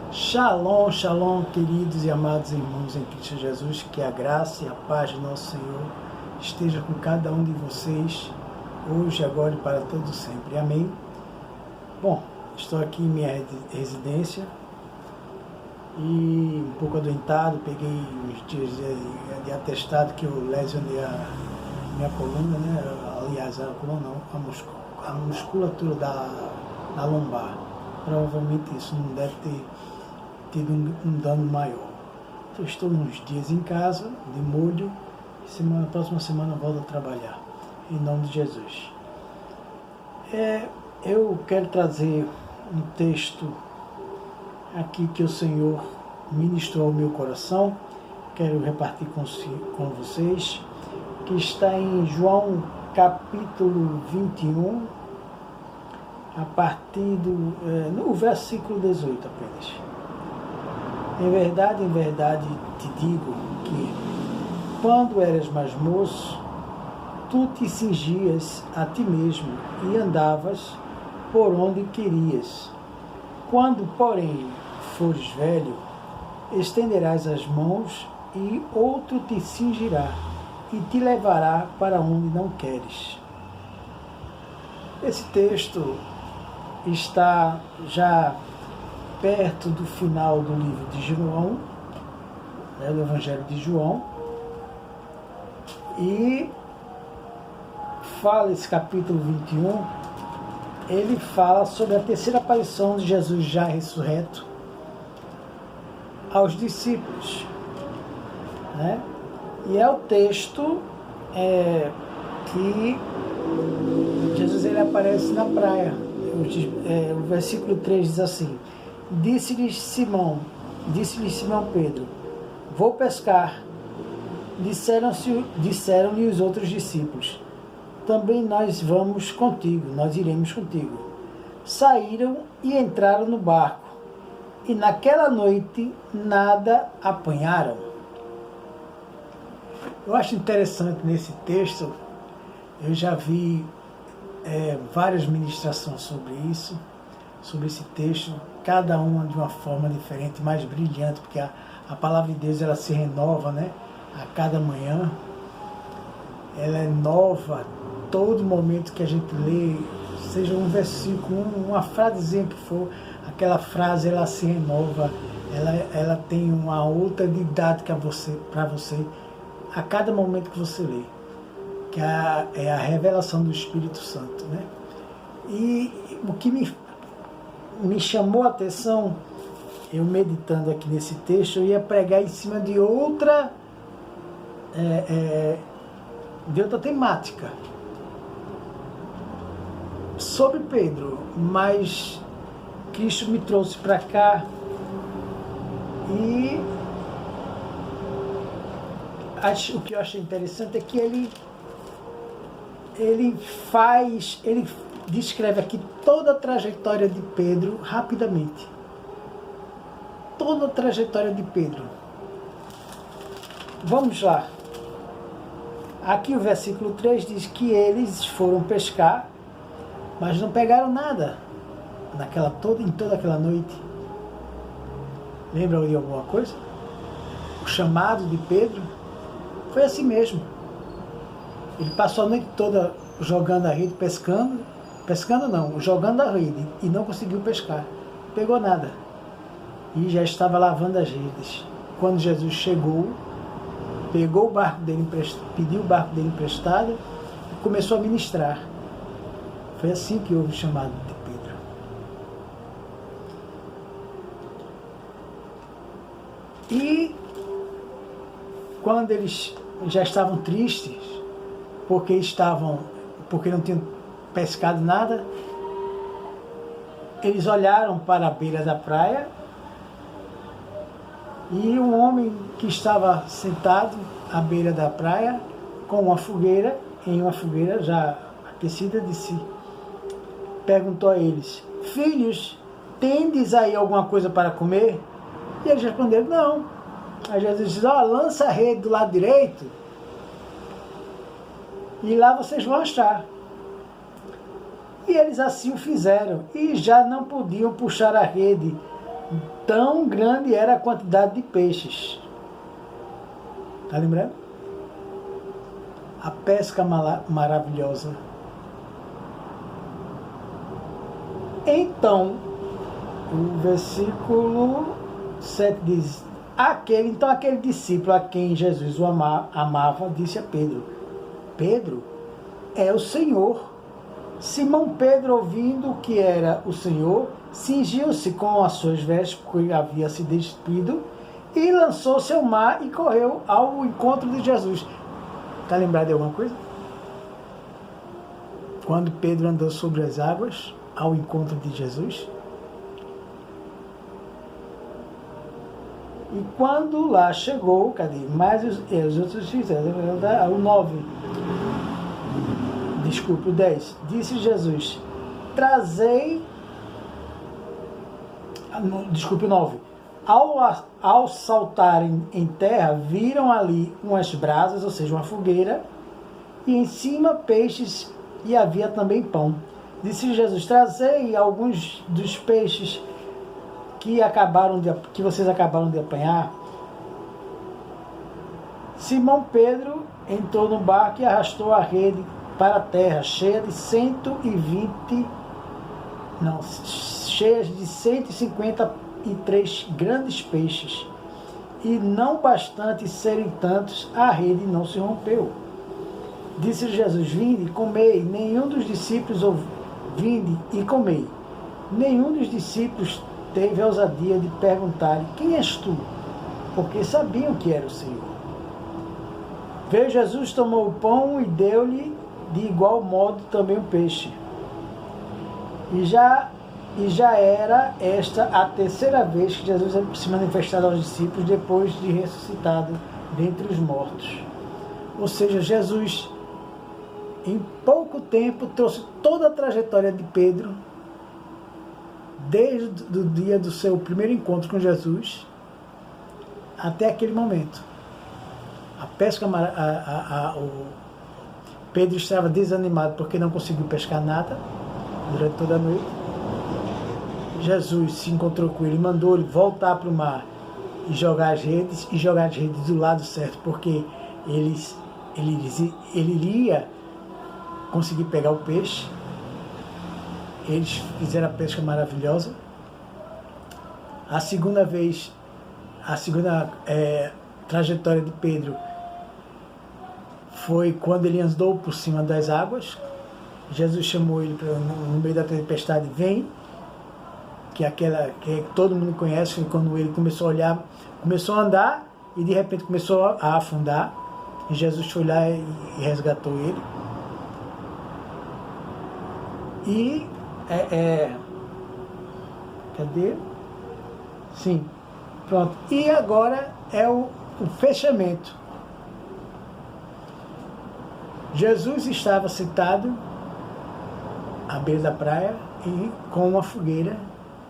Shalom, shalom, queridos e amados irmãos em Cristo Jesus, que a graça e a paz de nosso Senhor esteja com cada um de vocês, hoje, agora e para todo sempre. Amém? Bom, estou aqui em minha residência e um pouco adoentado, peguei uns dias de atestado que eu lesionei a minha coluna, né? Aliás, a coluna não, a musculatura da lombar. Provavelmente isso não deve ter tido um dano maior. Então, estou uns dias em casa, de molho, e próxima semana volto a trabalhar, em nome de Jesus. Eu quero trazer um texto aqui que o Senhor ministrou ao meu coração, quero repartir com vocês, que está em João capítulo 21, a partir no versículo 18 apenas. Em verdade te digo que, quando eras mais moço, tu te cingias a ti mesmo e andavas por onde querias. Quando, porém, fores velho, estenderás as mãos e outro te cingirá e te levará para onde não queres. Esse texto está já perto do final do livro de João, do Evangelho de João, e fala esse capítulo 21, ele fala sobre a terceira aparição de Jesus já ressurreto aos discípulos, né? E é o texto que Jesus ele aparece na praia. O versículo 3 diz assim: Disse-lhe Simão Pedro, vou pescar. Disseram-lhe os outros discípulos, também nós iremos contigo. Saíram e entraram no barco, e naquela noite nada apanharam. Eu acho interessante nesse texto, eu já vi várias ministrações sobre isso, sobre esse texto, cada uma de uma forma diferente, mais brilhante, porque a palavra de Deus ela se renova, né? A cada manhã, ela é nova, todo momento que a gente lê, seja um versículo, uma frasezinha que for, aquela frase ela se renova, ela tem uma outra didática para você, a cada momento que você lê, que é a revelação do Espírito Santo, né? E o que me chamou a atenção, eu meditando aqui nesse texto, eu ia pregar em cima de outra temática sobre Pedro, mas Cristo me trouxe para cá e o que eu achei interessante é que ele descreve aqui toda a trajetória de Pedro rapidamente. Toda a trajetória de Pedro. Vamos lá. Aqui o versículo 3 diz que eles foram pescar, mas não pegaram nada em toda aquela noite. Lembra de alguma coisa? O chamado de Pedro foi assim mesmo. Ele passou a noite toda jogando a rede, jogando a rede, e não conseguiu pescar. Não pegou nada. E já estava lavando as redes. Quando Jesus chegou, pegou o barco dele, pediu o barco dele emprestado e começou a ministrar. Foi assim que houve o chamado de Pedro. E quando eles já estavam tristes, porque não tinham pescado nada, eles olharam para a beira da praia e um homem que estava sentado à beira da praia com em uma fogueira já aquecida, perguntou a eles: filhos, tendes aí alguma coisa para comer? E eles responderam: não. Aí Jesus disse: lança a rede do lado direito e lá vocês vão achar. E eles assim o fizeram, e já não podiam puxar a rede Tão grande era a quantidade de peixes. Está lembrando? A pesca maravilhosa. Então, o versículo 7 diz: então aquele discípulo a quem Jesus o amava disse a Pedro: Pedro, é o Senhor. Simão Pedro, ouvindo que era o Senhor, cingiu-se com as suas vestes, porque havia se despido, e lançou-se ao mar e correu ao encontro de Jesus. Está lembrado de alguma coisa? Quando Pedro andou sobre as águas ao encontro de Jesus? E quando lá chegou, cadê? Mas os outros fizeram, o 9. Desculpe, o 10. Disse Jesus: trazei. Desculpe, o 9. Ao saltarem em terra, viram ali umas brasas, ou seja, uma fogueira, e em cima peixes, e havia também pão. Disse Jesus: trazei alguns dos peixes que vocês acabaram de apanhar. Simão Pedro entrou no barco e arrastou a rede para a terra, cheia de 153 grandes peixes, e não bastante serem tantos, a rede não se rompeu. Disse Jesus: vinde e comei. Nenhum dos discípulos vinde e comei. Nenhum dos discípulos teve a ousadia de perguntar: quem és tu? Porque sabiam que era o Senhor. Veio Jesus, tomou o pão e deu-lhe de igual modo também o peixe. E já era esta a terceira vez que Jesus se manifestava aos discípulos depois de ressuscitado dentre os mortos. Ou seja, Jesus, em pouco tempo, trouxe toda a trajetória de Pedro, desde o dia do seu primeiro encontro com Jesus até aquele momento. A pesca, Pedro estava desanimado porque não conseguiu pescar nada durante toda a noite. Jesus se encontrou com ele, mandou ele voltar para o mar e jogar as redes do lado certo, porque ele iria conseguir pegar o peixe. Eles fizeram a pesca maravilhosa. A segunda trajetória de Pedro foi quando ele andou por cima das águas. Jesus chamou ele no meio da tempestade: vem, que todo mundo conhece. Foi quando ele começou a andar e de repente começou a afundar. E Jesus foi lá e resgatou ele. E cadê? Sim, pronto. E agora é o fechamento. Jesus estava sentado à beira da praia e com uma fogueira,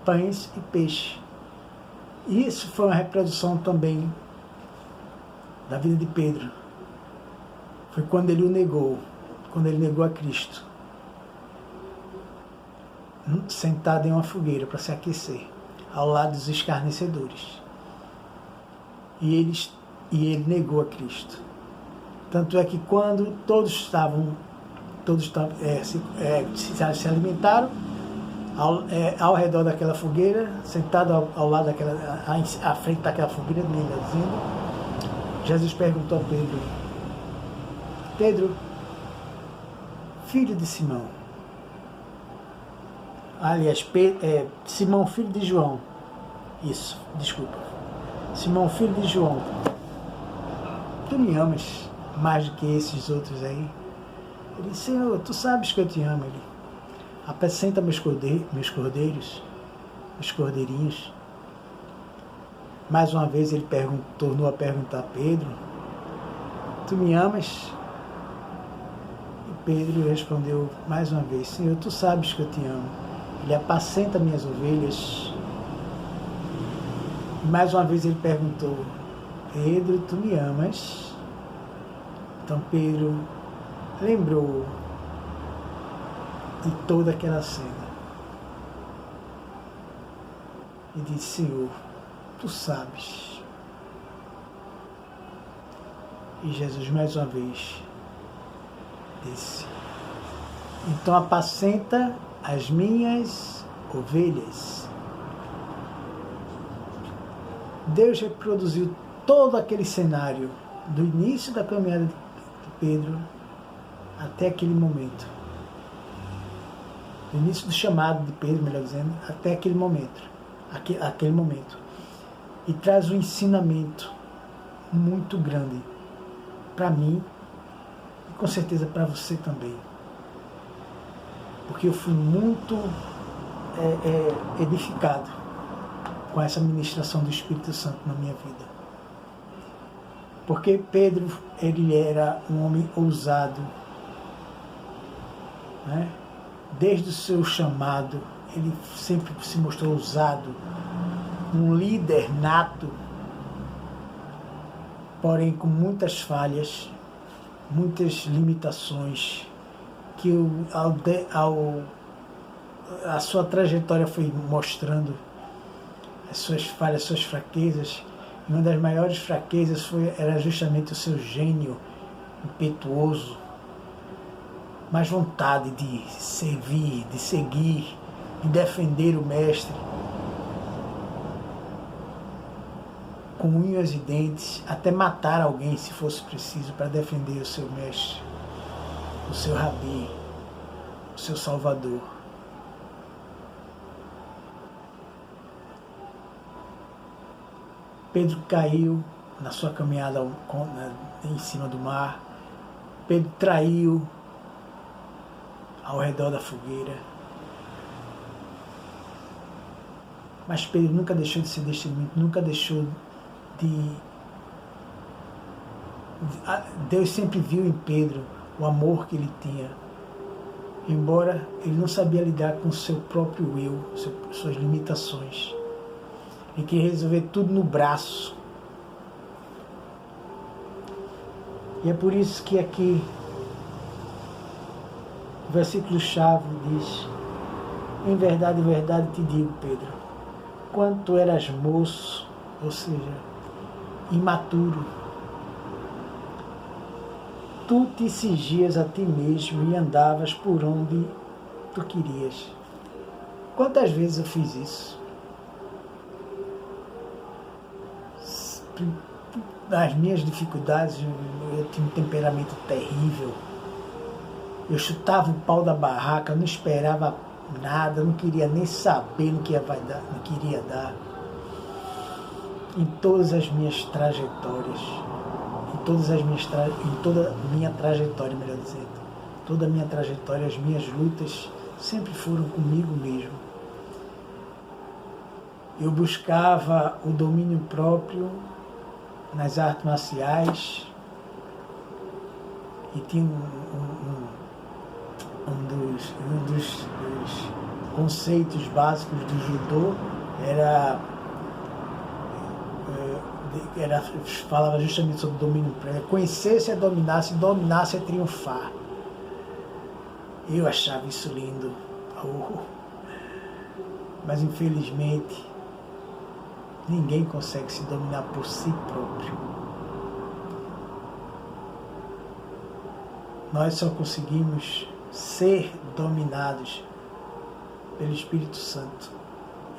pães e peixe. Isso foi uma reprodução também da vida de Pedro. Foi quando ele o negou, quando ele negou a Cristo, sentado em uma fogueira para se aquecer, ao lado dos escarnecedores. E ele negou a Cristo. Tanto é que quando todos se alimentaram ao redor daquela fogueira, sentado ao lado à frente daquela fogueira, dizendo, Jesus perguntou a Pedro: Pedro, filho de Simão. Aliás, Simão, filho de João. Isso, desculpa. Simão, filho de João. Tu me amas mais do que esses outros aí? Ele disse: Senhor, tu sabes que eu te amo. Ele: apacenta meus cordeirinhos. Mais uma vez ele tornou a perguntar a Pedro: tu me amas? E Pedro respondeu mais uma vez: Senhor, tu sabes que eu te amo. Ele: apacenta minhas ovelhas. E mais uma vez ele perguntou: Pedro, tu me amas? Então Pedro lembrou de toda aquela cena. e disse: Senhor, tu sabes. E Jesus mais uma vez disse: então apacenta as minhas ovelhas. Deus reproduziu todo aquele cenário do início da caminhada de Pedro até aquele momento. Do início do chamado de Pedro, melhor dizendo, até aquele momento. E traz um ensinamento muito grande para mim e com certeza para você também. Porque eu fui muito edificado com essa ministração do Espírito Santo na minha vida. Porque Pedro, ele era um homem ousado, né? Desde o seu chamado, ele sempre se mostrou ousado, um líder nato, porém com muitas falhas, muitas limitações, que a sua trajetória foi mostrando as suas falhas, as suas fraquezas. E uma das maiores fraquezas era justamente o seu gênio impetuoso, mais vontade de servir, de seguir, de defender o Mestre, com unhas e dentes, até matar alguém se fosse preciso para defender o seu Mestre, o seu Rabi, o seu Salvador. Pedro caiu na sua caminhada em cima do mar. Pedro traiu ao redor da fogueira. Mas Pedro nunca deixou de ser destemido, nunca deixou de... Deus sempre viu em Pedro o amor que ele tinha. Embora ele não sabia lidar com o seu próprio eu, suas limitações. Ele queria resolver tudo no braço. E é por isso que aqui o versículo-chave diz: em verdade, te digo, Pedro, quando tu eras moço, ou seja, imaturo, tu te cingias a ti mesmo e andavas por onde tu querias. Quantas vezes eu fiz isso? Nas minhas dificuldades, eu tinha um temperamento terrível. Eu chutava o pau da barraca, não esperava nada, não queria nem saber no que não queria dar. Em todas as minhas trajetórias, em toda a minha trajetória, melhor dizendo, toda a minha trajetória, as minhas lutas sempre foram comigo mesmo. Eu buscava o domínio próprio nas artes marciais e tinha um dos conceitos básicos do judô falava justamente sobre domínio próprio. Conhecer-se é dominar, se dominar-se é triunfar. Eu achava isso lindo. Mas infelizmente ninguém consegue se dominar por si próprio. Nós só conseguimos ser dominados pelo Espírito Santo.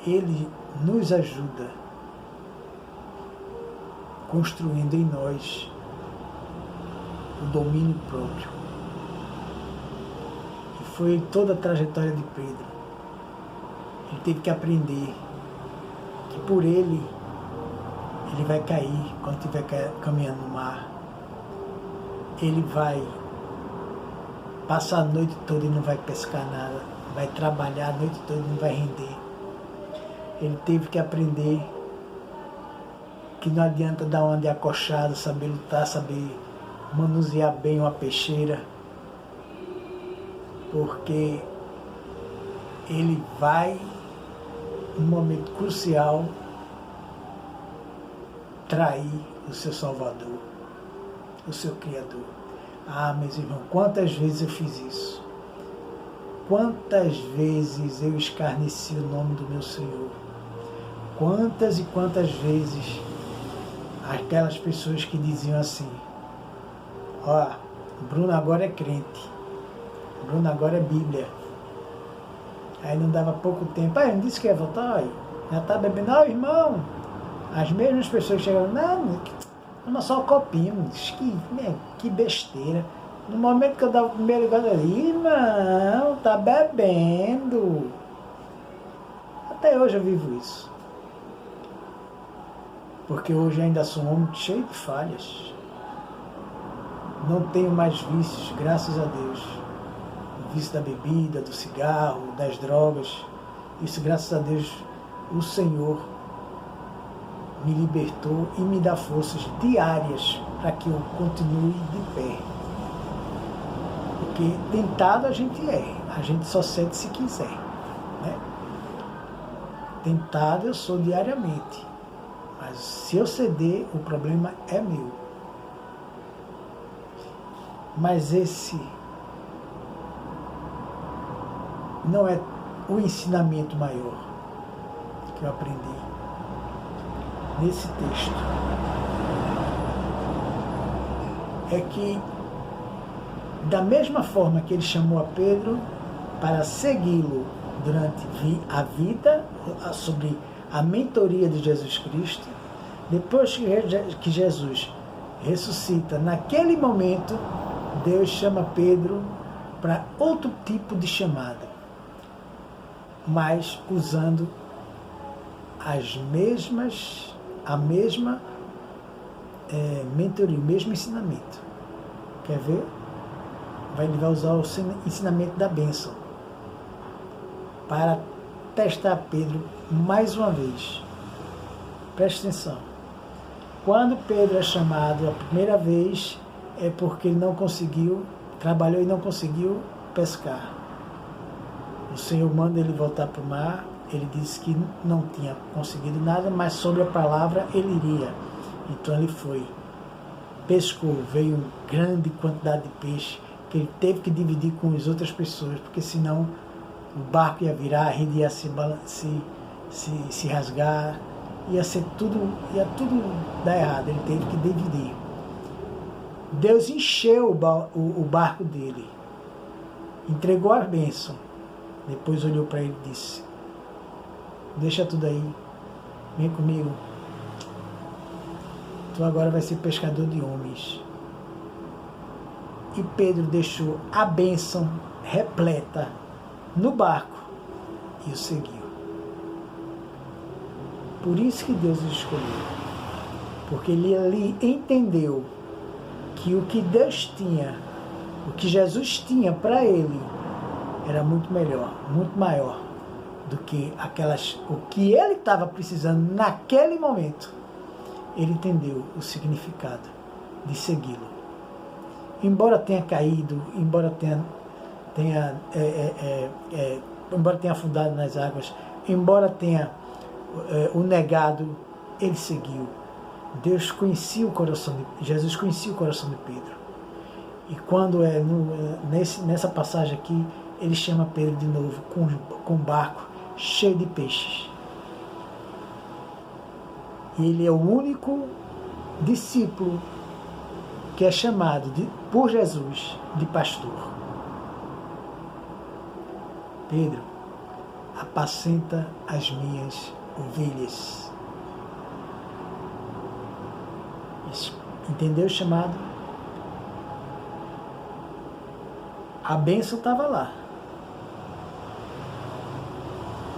Ele nos ajuda, construindo em nós o domínio próprio. E foi toda a trajetória de Pedro. Ele teve que aprender que por ele vai cair quando estiver caminhando no mar. Ele vai passar a noite toda e não vai pescar nada. Vai trabalhar a noite toda e não vai render. Ele teve que aprender que não adianta dar uma de acochado, saber lutar, saber manusear bem uma peixeira, porque ele vai, num momento crucial, trair o seu Salvador, o seu Criador. Ah, meus irmãos, quantas vezes eu fiz isso? Quantas vezes eu escarneci o nome do meu Senhor? Quantas e quantas vezes aquelas pessoas que diziam assim, ó, Bruno agora é crente, Bruno agora é Bíblia. Aí não dava pouco tempo, não disse que ia voltar, aí já tá bebendo, não, irmão. As mesmas pessoas chegaram, não, toma só um copinho, que besteira. No momento que eu dava o primeiro gole ali, irmão, tá bebendo. Até hoje eu vivo isso. Porque hoje eu ainda sou um homem cheio de falhas. Não tenho mais vícios, graças a Deus. O vício da bebida, do cigarro, das drogas. Isso, graças a Deus, o Senhor me libertou e me dá forças diárias para que eu continue de pé. Porque tentado a gente só cede se quiser. Né? Tentado eu sou diariamente. Mas se eu ceder, o problema é meu. Mas esse não é o ensinamento maior que eu aprendi nesse texto. É que, da mesma forma que ele chamou a Pedro para segui-lo durante a vida, sobre a mentoria de Jesus Cristo, depois que Jesus ressuscita, naquele momento, Deus chama Pedro para outro tipo de chamada, mas usando a mesma mentoria, o mesmo ensinamento. Quer ver? Ele vai usar o ensinamento da bênção para testar Pedro mais uma vez. Preste atenção. Quando Pedro é chamado a primeira vez, é porque ele não conseguiu, trabalhou e não conseguiu pescar. O Senhor manda ele voltar para o mar. Ele disse que não tinha conseguido nada, mas sobre a palavra ele iria. Então ele foi, pescou, veio uma grande quantidade de peixe que ele teve que dividir com as outras pessoas, porque senão o barco ia virar, a rede ia se rasgar, ia tudo dar errado. Ele teve que dividir. Deus encheu o barco dele, entregou a bênção. Depois olhou para ele e disse: deixa tudo aí, vem comigo. Tu agora vai ser pescador de homens. E Pedro deixou a bênção repleta no barco e o seguiu. Por isso que Deus o escolheu. Porque ele ali entendeu que o que Deus tinha, o que Jesus tinha para ele, era muito melhor, muito maior do que o que ele estava precisando naquele momento. Ele entendeu o significado de segui-lo. Embora tenha caído, embora tenha afundado nas águas, embora tenha o negado, ele seguiu. Jesus conhecia o coração de Pedro. E quando nessa passagem aqui, ele chama Pedro de novo com um barco cheio de peixes. E ele é o único discípulo que é chamado por Jesus de pastor. Pedro, apacenta as minhas ovelhas. Entendeu o chamado? A bênção estava lá.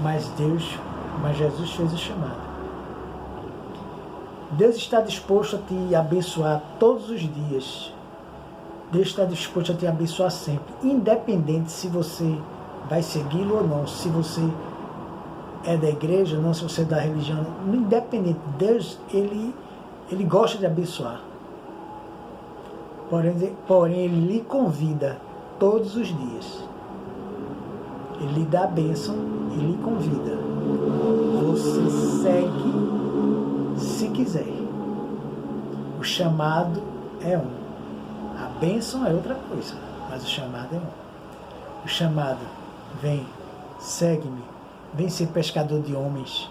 Mas Jesus fez o chamado. Deus está disposto a te abençoar todos os dias. Deus está disposto a te abençoar sempre, independente se você vai segui-lo ou não, se você é da igreja ou não, se você é da religião, independente. Deus, ele gosta de abençoar. Porém, ele lhe convida todos os dias. Ele lhe dá a bênção e lhe convida. Você segue se quiser. O chamado é um. A bênção é outra coisa, mas o chamado é um. O chamado: vem, segue-me, vem ser pescador de homens.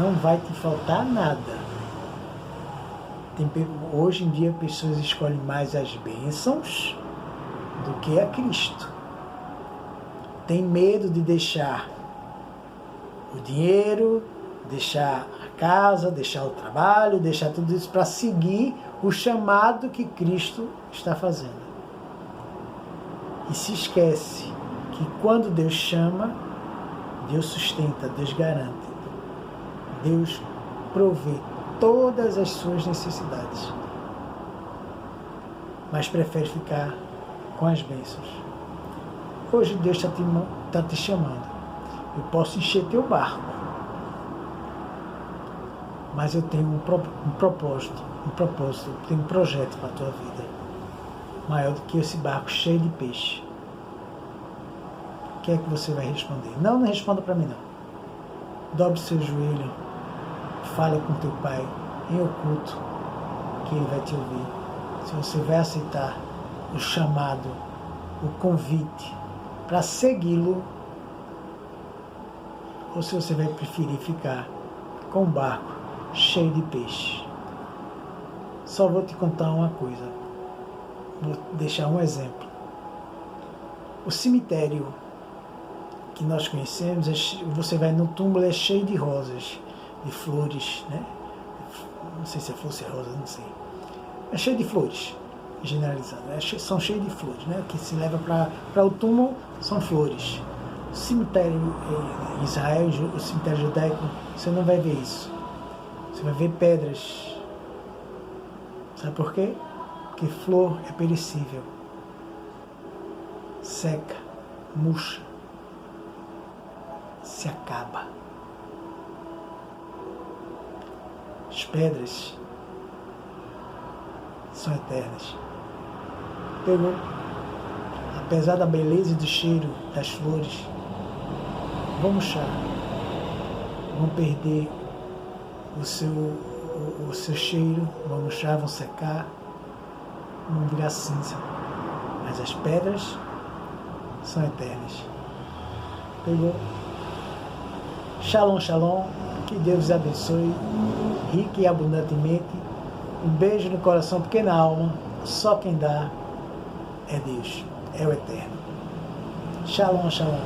Não vai te faltar nada. Hoje em dia, pessoas escolhem mais as bênçãos do que a Cristo. Tem medo de deixar o dinheiro, deixar a casa, deixar o trabalho, deixar tudo isso para seguir o chamado que Cristo está fazendo. E se esquece que quando Deus chama, Deus sustenta, Deus garante, Deus provê todas as suas necessidades, mas prefere ficar com as bênçãos. Hoje Deus está te chamando. Eu posso encher teu barco, mas eu tenho um propósito, eu tenho um projeto para a tua vida, maior do que esse barco cheio de peixe. O que é que você vai responder? Não responda para mim não. Dobre seu joelho, fale com teu pai em oculto, que ele vai te ouvir. Se você vai aceitar o chamado, o convite para segui-lo, ou se você vai preferir ficar com o barco cheio de peixe. Só vou te contar uma coisa, vou deixar um exemplo. O cemitério que nós conhecemos, você vai no túmulo, é cheio de rosas, de flores, né? Não sei se é flor, se é rosa, não sei. É cheio de flores, generalizando. São cheios de flores, né? O que se leva para o túmulo são flores. O cemitério em Israel, o cemitério judaico, você não vai ver isso. Você vai ver pedras. Sabe por quê? Porque flor é perecível. Seca, murcha, se acaba. As pedras são eternas. Pegou? Apesar da beleza e do cheiro das flores, vão murchar, vão perder o seu cheiro, vão murchar, vão secar, vão virar cinza. Mas as pedras são eternas. Pegou? Shalom, shalom. Que Deus os abençoe, rica e abundantemente. Um beijo no coração, porque na alma, só quem dá é Deus, é o Eterno. Shalom, shalom.